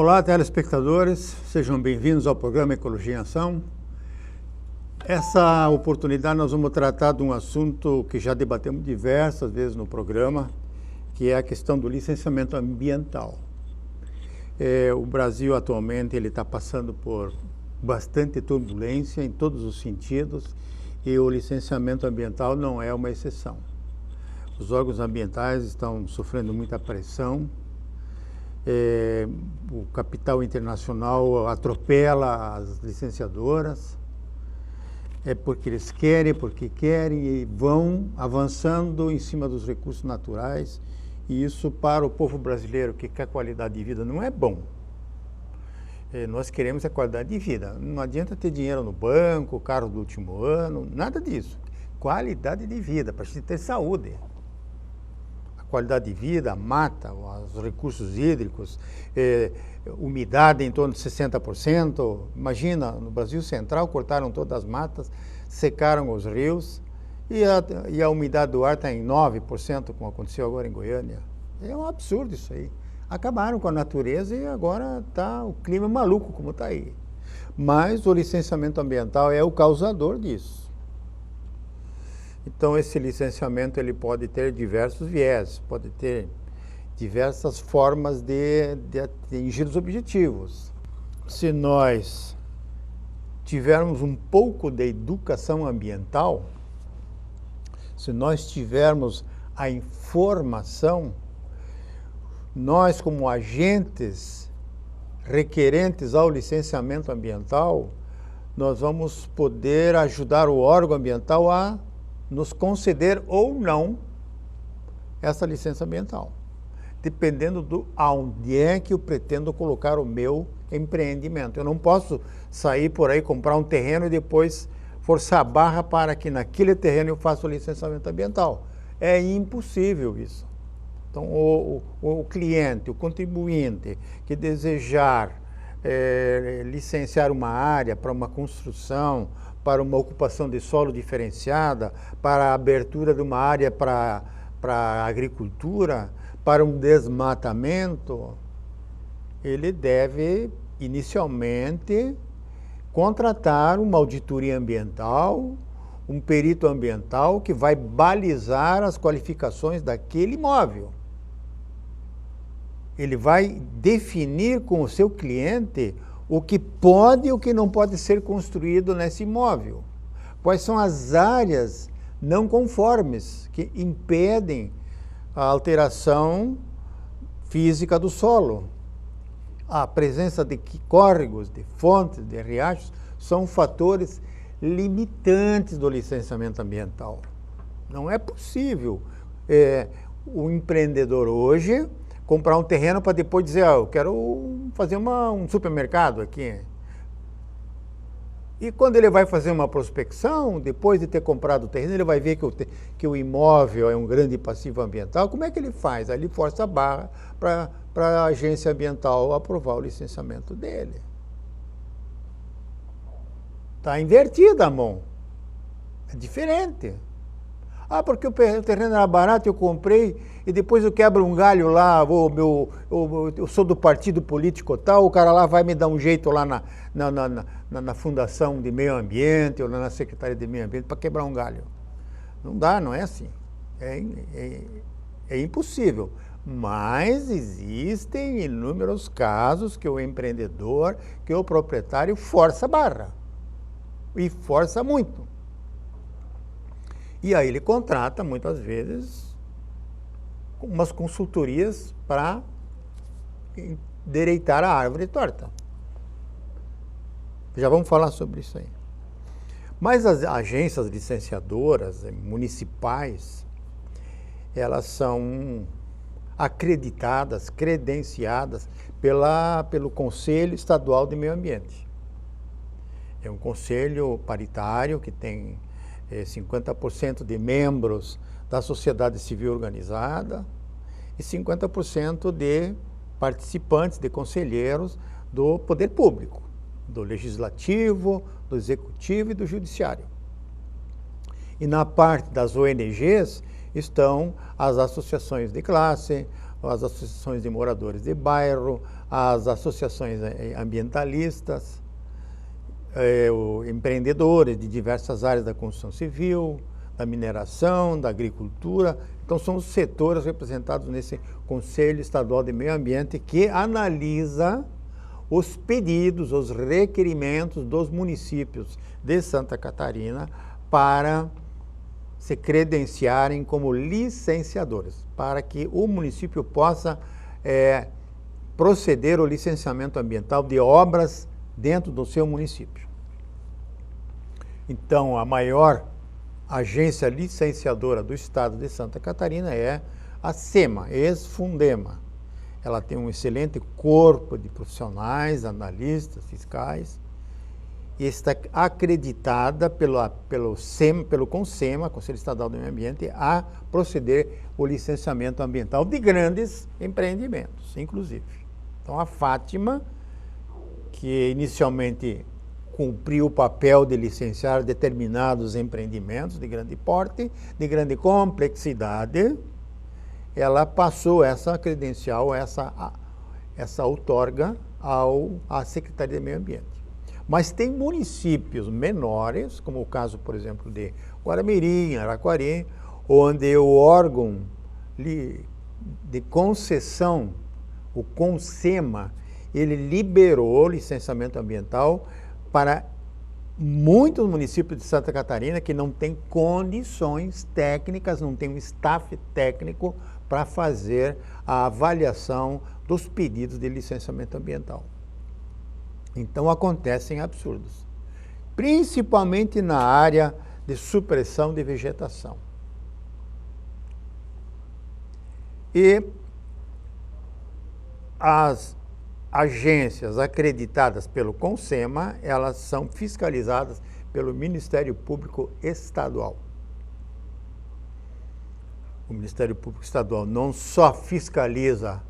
Olá, telespectadores, sejam bem-vindos ao programa Ecologia em Ação. Essa oportunidade nós vamos tratar de um assunto que já debatemos diversas vezes no programa, que é a questão do licenciamento ambiental. O Brasil atualmente ele está passando por bastante turbulência em todos os sentidos e o licenciamento ambiental não é uma exceção. Os órgãos ambientais estão sofrendo muita pressão. O capital internacional atropela as licenciadoras, porque querem e vão avançando em cima dos recursos naturais, e isso para o povo brasileiro que quer qualidade de vida não é bom. Nós queremos a qualidade de vida, não adianta ter dinheiro no banco, carro do último ano, nada disso. Qualidade de vida, para a gente ter saúde. Qualidade de vida, a mata, os recursos hídricos, umidade em torno de 60%. Imagina, no Brasil Central cortaram todas as matas, secaram os rios e a umidade do ar está em 9%, como aconteceu agora em Goiânia. É um absurdo isso aí. Acabaram com a natureza e agora está o clima maluco como está aí. Mas o licenciamento ambiental é o causador disso. Então, esse licenciamento ele pode ter diversos viés, pode ter diversas formas de atingir os objetivos. Se nós tivermos um pouco de educação ambiental, se nós tivermos a informação, nós como agentes requerentes ao licenciamento ambiental, nós vamos poder ajudar o órgão ambiental a nos conceder ou não essa licença ambiental, dependendo do aonde é que eu pretendo colocar o meu empreendimento. Eu não posso sair por aí, comprar um terreno e depois forçar a barra para que naquele terreno eu faça o licenciamento ambiental. É impossível isso. Então, o cliente, o contribuinte que desejar licenciar uma área para uma construção, para uma ocupação de solo diferenciada, para a abertura de uma área para a agricultura, para um desmatamento, ele deve inicialmente contratar uma auditoria ambiental, um perito ambiental que vai balizar as qualificações daquele imóvel. Ele vai definir com o seu cliente o que pode e o que não pode ser construído nesse imóvel. Quais são as áreas não conformes que impedem a alteração física do solo. A presença de córregos, de fontes, de riachos, são fatores limitantes do licenciamento ambiental. Não é possível o empreendedor hoje comprar um terreno para depois dizer, eu quero fazer um supermercado aqui. E quando ele vai fazer uma prospecção, depois de ter comprado o terreno, ele vai ver que o imóvel é um grande passivo ambiental. Como é que ele faz? Aí ele força a barra para a agência ambiental aprovar o licenciamento dele. Está invertida a mão. É diferente. Porque o terreno era barato, eu comprei, e depois eu quebro um galho lá, eu sou do partido político tal, o cara lá vai me dar um jeito lá na Fundação de Meio Ambiente, ou na Secretaria de Meio Ambiente, para quebrar um galho. Não dá, não é assim. É impossível. Mas existem inúmeros casos que o empreendedor, que o proprietário força a barra. E força muito. E aí ele contrata, muitas vezes, umas consultorias para endireitar a árvore torta. Já vamos falar sobre isso aí. Mas as agências licenciadoras municipais, elas são acreditadas, credenciadas pelo Conselho Estadual de Meio Ambiente. É um conselho paritário que tem 50% de membros da sociedade civil organizada e 50% de participantes, de conselheiros do poder público, do legislativo, do executivo e do judiciário. E na parte das ONGs estão as associações de classe, as associações de moradores de bairro, as associações ambientalistas, empreendedores de diversas áreas da construção civil, da mineração, da agricultura. Então, são os setores representados nesse Conselho Estadual de Meio Ambiente que analisa os pedidos, os requerimentos dos municípios de Santa Catarina para se credenciarem como licenciadores, para que o município possa proceder ao licenciamento ambiental de obras dentro do seu município. Então, a maior agência licenciadora do estado de Santa Catarina é a SEMA, ex-Fundema. Ela tem um excelente corpo de profissionais, analistas, fiscais, e está acreditada pelo CONSEMA, Conselho Estadual do Meio Ambiente, a proceder o licenciamento ambiental de grandes empreendimentos, inclusive. Então, a Fátima, que inicialmente cumpriu o papel de licenciar determinados empreendimentos de grande porte, de grande complexidade, ela passou essa credencial, essa outorga à Secretaria de Meio Ambiente. Mas tem municípios menores, como o caso, por exemplo, de Guaramirim, Araquari, onde o órgão de concessão, o CONSEMA, ele liberou licenciamento ambiental para muitos municípios de Santa Catarina que não têm condições técnicas, não tem um staff técnico para fazer a avaliação dos pedidos de licenciamento ambiental. Então, acontecem absurdos, principalmente na área de supressão de vegetação. E as agências acreditadas pelo CONSEMA, elas são fiscalizadas pelo Ministério Público Estadual. O Ministério Público Estadual não só fiscaliza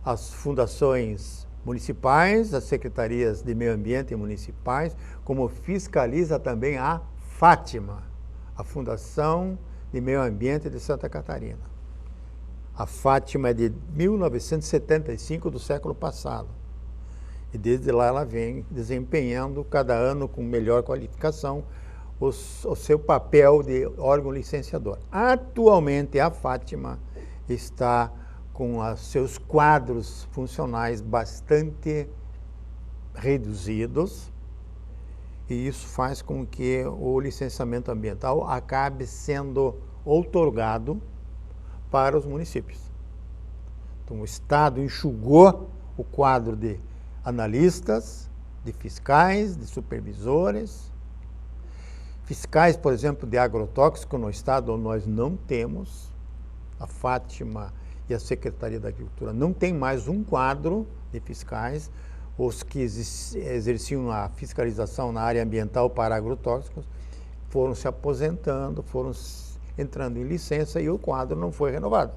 as fundações municipais, as secretarias de meio ambiente municipais, como fiscaliza também a Fátima, a Fundação de Meio Ambiente de Santa Catarina. A Fátima é de 1975, do século passado. E desde lá ela vem desempenhando, cada ano com melhor qualificação, o seu papel de órgão licenciador. Atualmente, a Fátima está com os seus quadros funcionais bastante reduzidos, e isso faz com que o licenciamento ambiental acabe sendo outorgado para os municípios. Então, o Estado enxugou o quadro de analistas, de fiscais, de supervisores. Fiscais, por exemplo, de agrotóxico no estado nós não temos. A Fátima e a Secretaria da Agricultura não tem mais um quadro de fiscais. Os que exerciam a fiscalização na área ambiental para agrotóxicos foram se aposentando, foram entrando em licença e o quadro não foi renovado.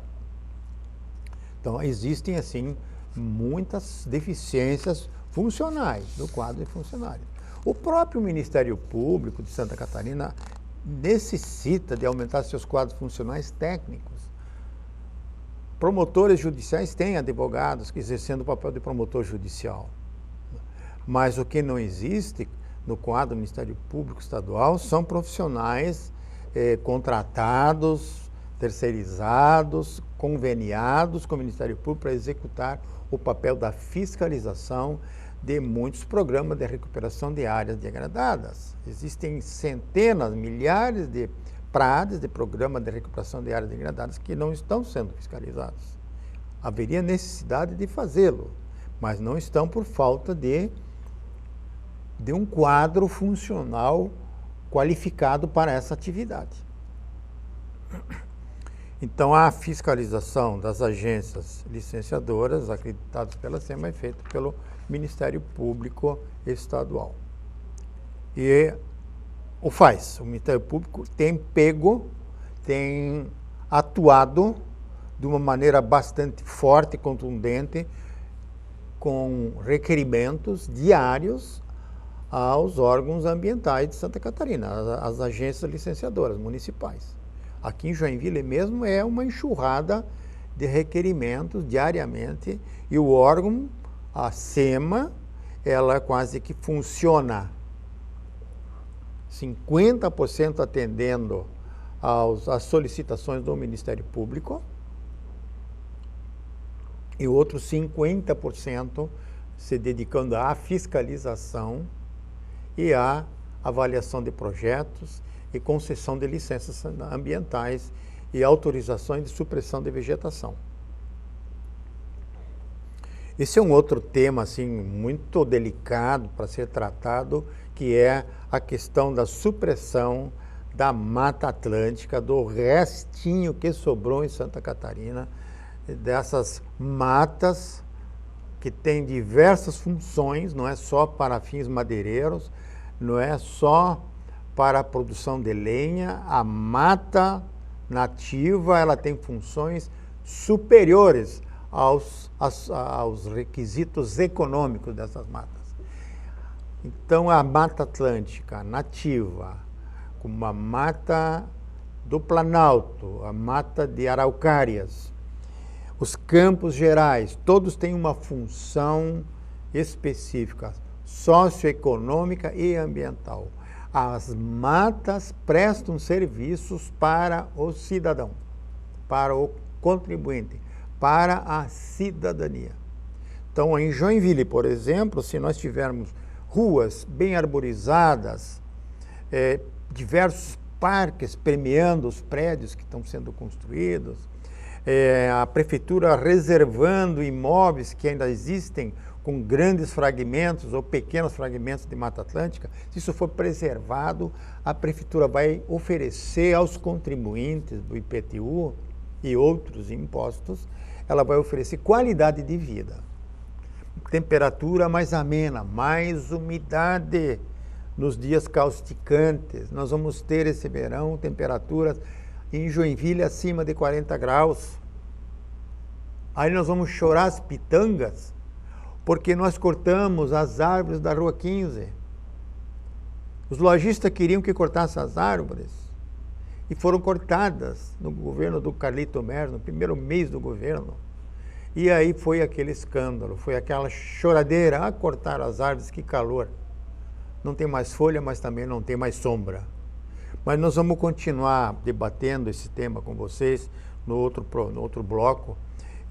Então, existem, assim, muitas deficiências funcionais do quadro de funcionários. O próprio Ministério Público de Santa Catarina necessita de aumentar seus quadros funcionais técnicos. Promotores judiciais têm advogados exercendo o papel de promotor judicial. Mas o que não existe no quadro do Ministério Público Estadual são profissionais contratados, terceirizados, conveniados com o Ministério Público para executar o papel da fiscalização de muitos programas de recuperação de áreas degradadas. Existem centenas, milhares de PRADs, de programas de recuperação de áreas degradadas, que não estão sendo fiscalizados. Haveria necessidade de fazê-lo, mas não estão por falta de um quadro funcional qualificado para essa atividade. Então, a fiscalização das agências licenciadoras acreditadas pela SEMA é feita pelo Ministério Público Estadual. E o Ministério Público tem atuado de uma maneira bastante forte e contundente, com requerimentos diários aos órgãos ambientais de Santa Catarina, às agências licenciadoras municipais. Aqui em Joinville mesmo é uma enxurrada de requerimentos diariamente, e o órgão, a SEMA, ela quase que funciona 50% atendendo às solicitações do Ministério Público e outros 50% se dedicando à fiscalização e à avaliação de projetos e concessão de licenças ambientais e autorizações de supressão de vegetação. Esse é um outro tema assim, muito delicado para ser tratado, que é a questão da supressão da Mata Atlântica, do restinho que sobrou em Santa Catarina, dessas matas que têm diversas funções, não é só para fins madeireiros, não é só para a produção de lenha. A mata nativa, ela tem funções superiores aos requisitos econômicos dessas matas. Então, a Mata Atlântica nativa, como a Mata do Planalto, a Mata de Araucárias, os Campos Gerais, todos têm uma função específica, socioeconômica e ambiental. As matas prestam serviços para o cidadão, para o contribuinte, para a cidadania. Então, em Joinville, por exemplo, se nós tivermos ruas bem arborizadas, diversos parques premiando os prédios que estão sendo construídos, a prefeitura reservando imóveis que ainda existem com grandes fragmentos ou pequenos fragmentos de Mata Atlântica, se isso for preservado, a prefeitura vai oferecer aos contribuintes do IPTU e outros impostos, ela vai oferecer qualidade de vida, temperatura mais amena, mais umidade nos dias causticantes. Nós vamos ter esse verão temperaturas em Joinville acima de 40 graus. Aí nós vamos chorar as pitangas, porque nós cortamos as árvores da Rua 15. Os lojistas queriam que cortasse as árvores e foram cortadas no governo do Carlito Mer, no primeiro mês do governo. E aí foi aquele escândalo, foi aquela choradeira, cortar as árvores, que calor. Não tem mais folha, mas também não tem mais sombra. Mas nós vamos continuar debatendo esse tema com vocês no outro bloco.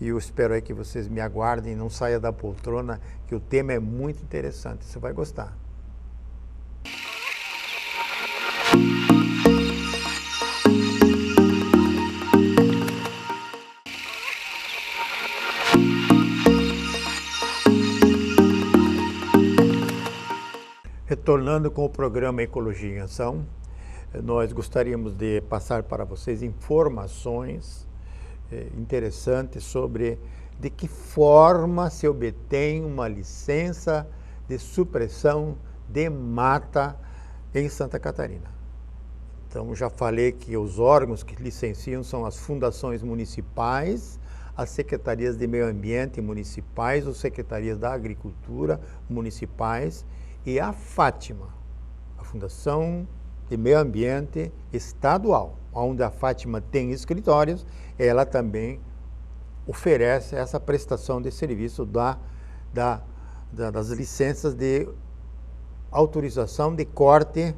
E eu espero aí que vocês me aguardem, não saia da poltrona, que o tema é muito interessante, você vai gostar. Retornando com o programa Ecologia em Ação, nós gostaríamos de passar para vocês informações interessantes sobre de que forma se obtém uma licença de supressão de mata em Santa Catarina. Então, já falei que os órgãos que licenciam são as fundações municipais, as secretarias de meio ambiente municipais, as secretarias da agricultura municipais e a Fátima, a Fundação de Meio Ambiente Estadual, onde a Fátima tem escritórios, ela também oferece essa prestação de serviço das licenças de autorização de corte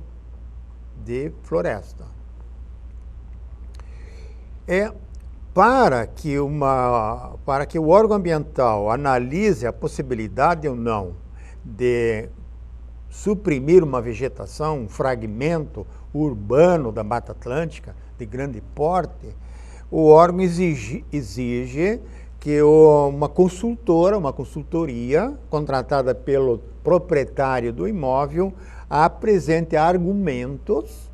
de floresta. Para que o órgão ambiental analise a possibilidade ou não de suprimir uma vegetação, um fragmento urbano da Mata Atlântica de grande porte, o órgão exige que uma consultoria contratada pelo proprietário do imóvel apresente argumentos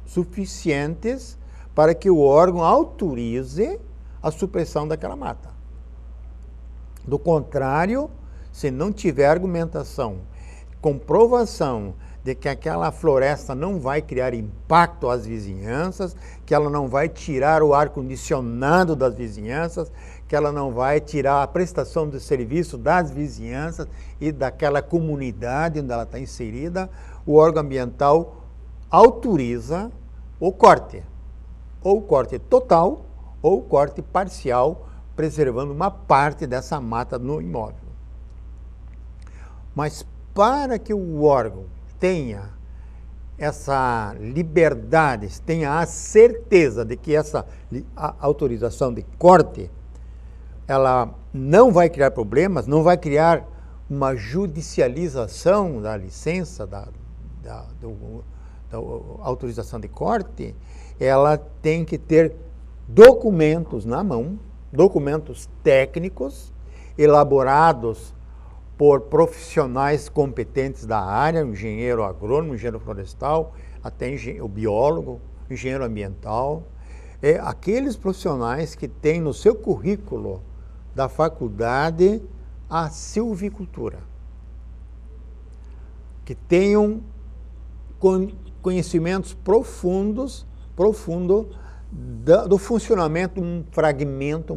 suficientes para que o órgão autorize a supressão daquela mata. Do contrário, se não tiver argumentação, comprovação de que aquela floresta não vai criar impacto às vizinhanças, que ela não vai tirar o ar-condicionado das vizinhanças, que ela não vai tirar a prestação de serviço das vizinhanças e daquela comunidade onde ela está inserida, o órgão ambiental autoriza o corte, ou corte total, ou corte parcial, preservando uma parte dessa mata no imóvel. Mas para que o órgão tenha essa liberdade, tenha a certeza de que essa autorização de corte, ela não vai criar problemas, não vai criar uma judicialização da licença, da autorização de corte, ela tem que ter documentos na mão, documentos técnicos, elaborados por profissionais competentes da área, engenheiro agrônomo, engenheiro florestal, até o biólogo, engenheiro ambiental, aqueles profissionais que têm no seu currículo da faculdade a silvicultura, que tenham conhecimentos profundos do funcionamento de um fragmento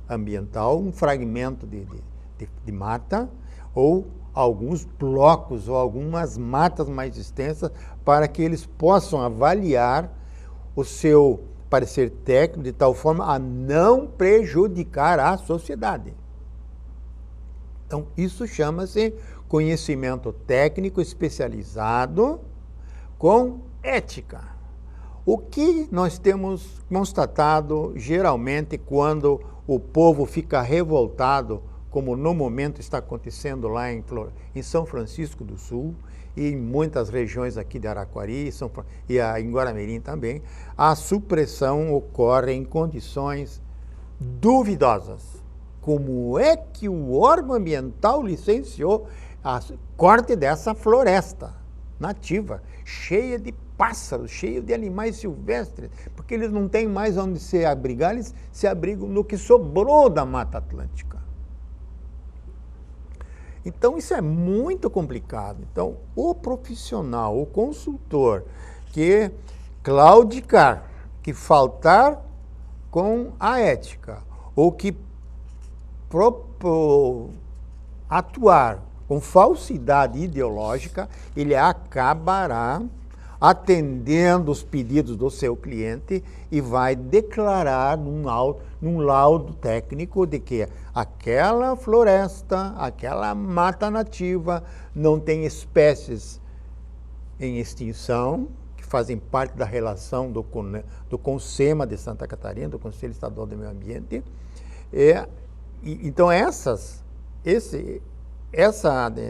ambiental, um fragmento de mata, ou alguns blocos ou algumas matas mais extensas, para que eles possam avaliar o seu parecer técnico de tal forma a não prejudicar a sociedade. Então, isso chama-se conhecimento técnico especializado com ética. O que nós temos constatado geralmente quando o povo fica revoltado, como no momento está acontecendo lá em São Francisco do Sul e em muitas regiões aqui de Araquari e em Guaramirim também, a supressão ocorre em condições duvidosas. Como é que o órgão ambiental licenciou a corte dessa floresta nativa, cheia de pássaros, cheia de animais silvestres, porque eles não têm mais onde se abrigar, eles se abrigam no que sobrou da Mata Atlântica. Então, isso é muito complicado. Então, o profissional, o consultor, que claudicar, que faltar com a ética, ou que atuar com falsidade ideológica, ele acabará atendendo os pedidos do seu cliente e vai declarar num laudo técnico de que aquela floresta, aquela mata nativa não tem espécies em extinção, que fazem parte da relação do CONSEMA de Santa Catarina, do Conselho Estadual do Meio Ambiente. Então, essa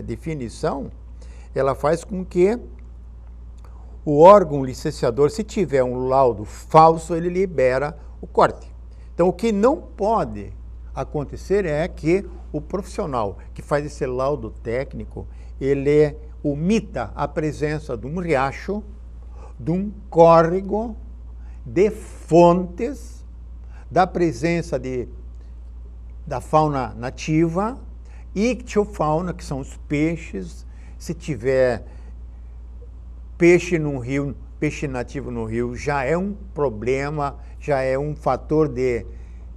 definição, ela faz com que o órgão licenciador, se tiver um laudo falso, ele libera o corte. Então, o que não pode acontecer é que o profissional que faz esse laudo técnico, ele omita a presença de um riacho, de um córrego, de fontes, da presença da fauna nativa, ictiofauna, que são os peixes. Se tiver peixe no rio, peixe nativo no rio, já é um problema, já é um fator de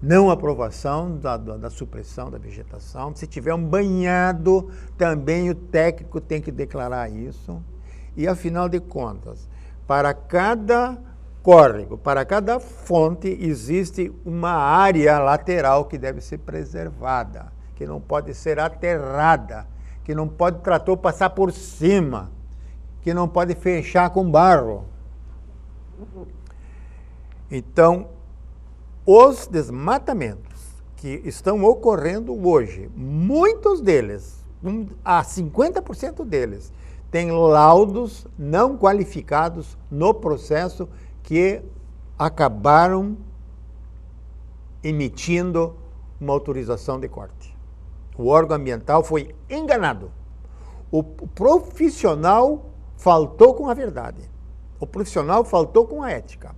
não aprovação da supressão da vegetação. Se tiver um banhado, também o técnico tem que declarar isso. E, afinal de contas, para cada córrego, para cada fonte, existe uma área lateral que deve ser preservada, que não pode ser aterrada, que não pode o trator passar por cima, que não pode fechar com barro. Então, os desmatamentos que estão ocorrendo hoje, muitos deles, a 50% deles, têm laudos não qualificados no processo que acabaram emitindo uma autorização de corte. O órgão ambiental foi enganado. O profissional faltou com a verdade. O profissional faltou com a ética.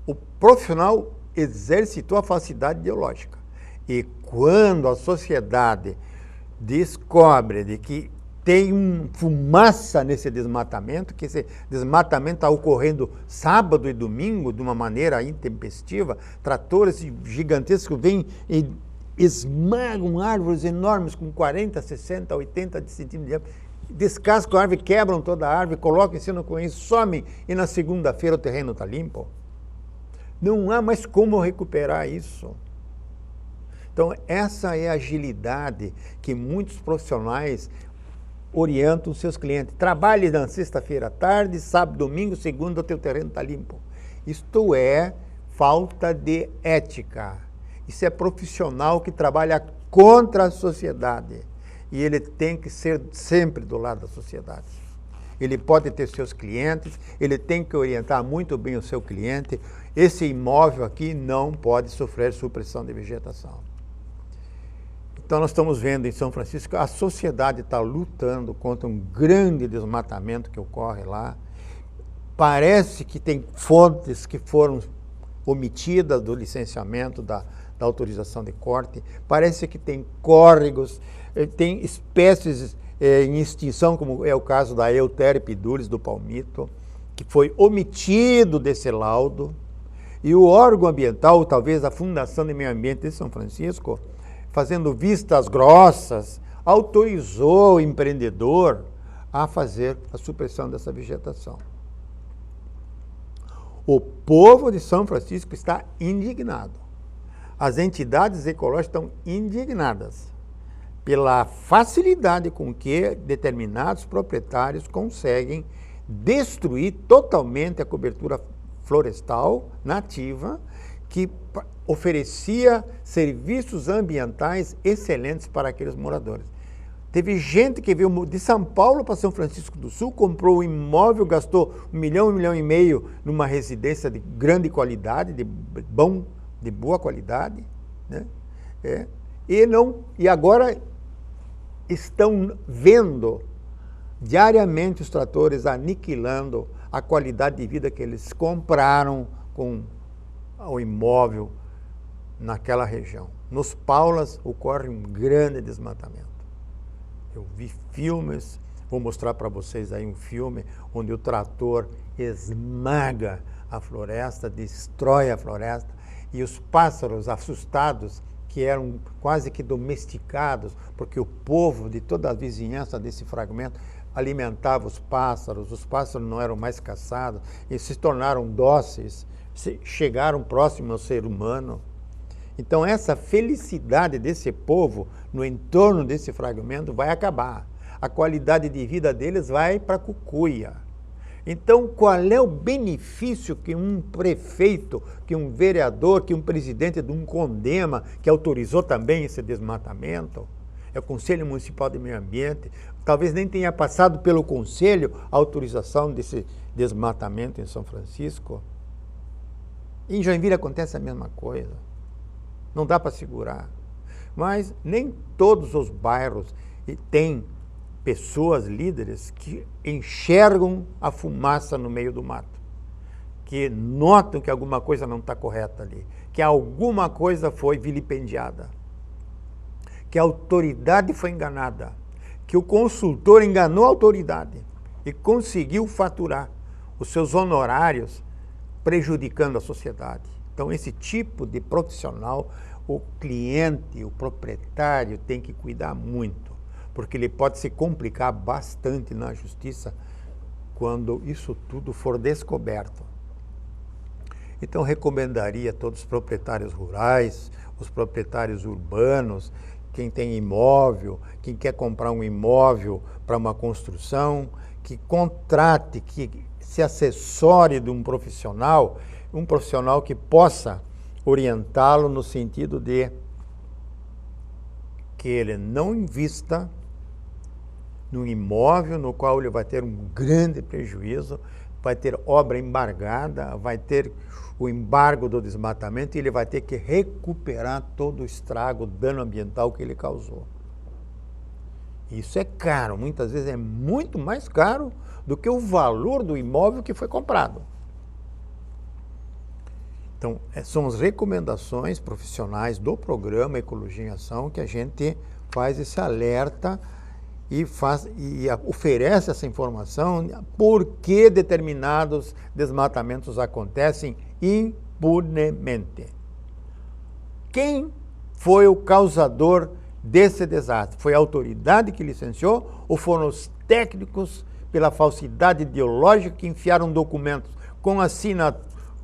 O profissional exercitou a falsidade ideológica. E quando a sociedade descobre de que tem fumaça nesse desmatamento, que esse desmatamento está ocorrendo sábado e domingo de uma maneira intempestiva, tratores gigantescos vêm e esmagam árvores enormes com 40, 60, 80 centímetros de diâmetro, descascam a árvore, quebram toda a árvore, colocam em cima do corrente, somem e na segunda-feira o terreno está limpo. Não há mais como recuperar isso. Então, essa é a agilidade que muitos profissionais orientam os seus clientes. Trabalhe na sexta-feira à tarde, sábado, domingo, segunda, o teu terreno está limpo. Isto é falta de ética. Isso é profissional que trabalha contra a sociedade. E ele tem que ser sempre do lado da sociedade. Ele pode ter seus clientes, ele tem que orientar muito bem o seu cliente. Esse imóvel aqui não pode sofrer supressão de vegetação. Então nós estamos vendo em São Francisco, a sociedade está lutando contra um grande desmatamento que ocorre lá. Parece que tem fontes que foram omitidas do licenciamento, da autorização de corte. Parece que tem córregos, tem espécies em extinção, como é o caso da Eutéria pidulis, do palmito, que foi omitido desse laudo. E o órgão ambiental, talvez a Fundação de Meio Ambiente de São Francisco, fazendo vistas grossas, autorizou o empreendedor a fazer a supressão dessa vegetação. O povo de São Francisco está indignado. As entidades ecológicas estão indignadas pela facilidade com que determinados proprietários conseguem destruir totalmente a cobertura florestal nativa que oferecia serviços ambientais excelentes para aqueles moradores. Teve gente que veio de São Paulo para São Francisco do Sul, comprou um imóvel, gastou 1 milhão e meio numa residência de grande qualidade, de boa qualidade, né? E agora estão vendo diariamente os tratores aniquilando a qualidade de vida que eles compraram com o imóvel naquela região. Nos Paulas ocorre um grande desmatamento. Eu vi filmes, vou mostrar para vocês aí um filme onde o trator esmaga a floresta, destrói a floresta, e os pássaros assustados, que eram quase que domesticados, porque o povo de toda a vizinhança desse fragmento alimentava os pássaros não eram mais caçados, eles se tornaram dóceis, chegaram próximo ao ser humano. Então essa felicidade desse povo no entorno desse fragmento vai acabar. A qualidade de vida deles vai para a cucuia. Então qual é o benefício que um prefeito, que um vereador, que um presidente de um CONDEMA, que autorizou também esse desmatamento, é o Conselho Municipal de Meio Ambiente, talvez nem tenha passado pelo Conselho a autorização desse desmatamento em São Francisco. Em Joinville acontece a mesma coisa. Não dá para segurar. Mas nem todos os bairros têm pessoas líderes que enxergam a fumaça no meio do mato, que notam que alguma coisa não está correta ali, que alguma coisa foi vilipendiada, que a autoridade foi enganada, que o consultor enganou a autoridade e conseguiu faturar os seus honorários prejudicando a sociedade. Então, esse tipo de profissional, o cliente, o proprietário tem que cuidar muito, porque ele pode se complicar bastante na justiça quando isso tudo for descoberto. Então, recomendaria a todos os proprietários rurais, os proprietários urbanos, quem tem imóvel, quem quer comprar um imóvel para uma construção, que contrate, que se assessore de um profissional que possa orientá-lo no sentido de que ele não invista num imóvel no qual ele vai ter um grande prejuízo, vai ter obra embargada, vai ter o embargo do desmatamento e ele vai ter que recuperar todo o estrago, o dano ambiental que ele causou. Isso é caro, muitas vezes é muito mais caro do que o valor do imóvel que foi comprado. Então, são as recomendações profissionais do programa Ecologia em Ação que a gente faz esse alerta e oferece essa informação por que determinados desmatamentos acontecem impunemente. Quem foi o causador desse desastre? Foi a autoridade que licenciou ou foram os técnicos pela falsidade ideológica que enfiaram documentos com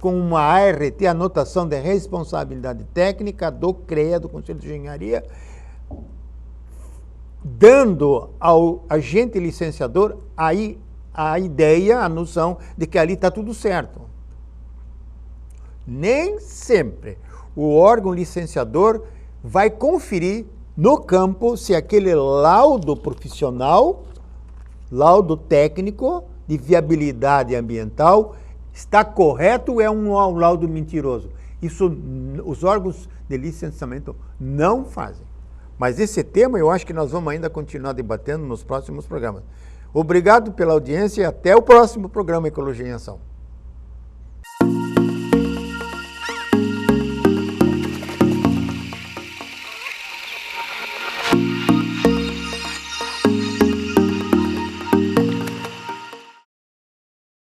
com uma ART, anotação de responsabilidade técnica do CREA, do Conselho de Engenharia, dando ao agente licenciador a ideia, a noção de que ali está tudo certo. Nem sempre o órgão licenciador vai conferir no campo se aquele laudo profissional, laudo técnico de viabilidade ambiental está correto ou é um laudo mentiroso. Isso os órgãos de licenciamento não fazem. Mas esse tema eu acho que nós vamos ainda continuar debatendo nos próximos programas. Obrigado pela audiência e até o próximo programa Ecologia em Ação.